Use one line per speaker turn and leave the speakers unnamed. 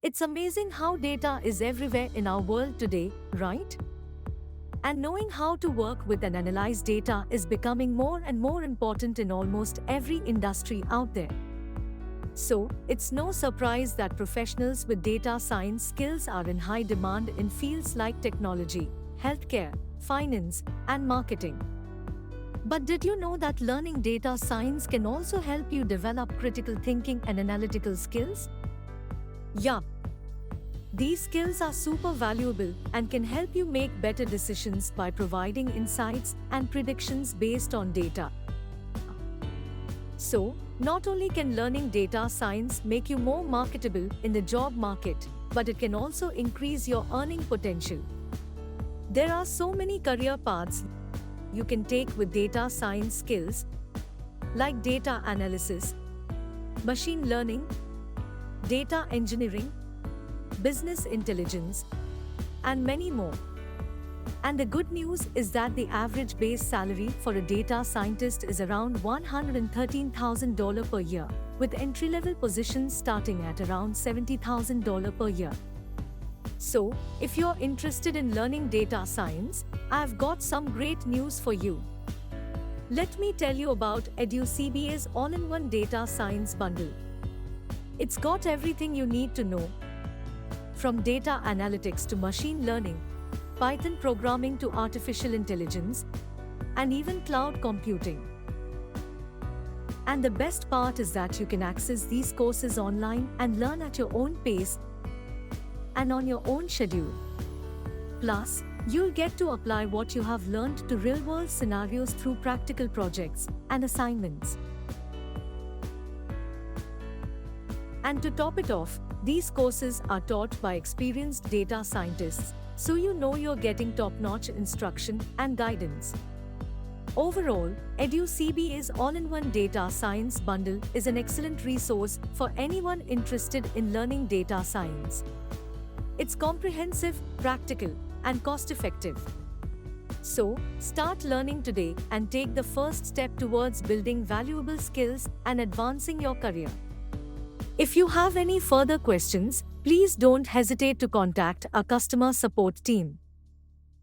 It's amazing how data is everywhere in our world today, right? And knowing how to work with and analyze data is becoming more and more important in almost every industry out there. So, it's no surprise that professionals with data science skills are in high demand in fields like technology, healthcare, finance, and marketing. But did you know that learning data science can also help you develop critical thinking and analytical skills? Yeah, these skills are super valuable and can help you make better decisions by providing insights and predictions based on data. So, not only can learning data science make you more marketable in the job market, but it can also increase your earning potential. There are so many career paths you can take with data science skills, like data analysis, machine learning, data engineering, business intelligence, and many more. And the good news is that the average base salary for a data scientist is around $113,000 per year, with entry-level positions starting at around $70,000 per year. So, if you're interested in learning data science, I've got some great news for you. Let me tell you about EDUCBA's all-in-one data science bundle. It's got everything you need to know, from data analytics to machine learning, Python programming to artificial intelligence, and even cloud computing. And the best part is that you can access these courses online and learn at your own pace and on your own schedule. Plus, you'll get to apply what you have learned to real-world scenarios through practical projects and assignments. And to top it off, these courses are taught by experienced data scientists, so you know you're getting top-notch instruction and guidance. Overall, EDUCBA's all-in-one data science bundle is an excellent resource for anyone interested in learning data science. It's comprehensive, practical, and cost-effective. So, start learning today and take the first step towards building valuable skills and advancing your career. If you have any further questions, please don't hesitate to contact our customer support team.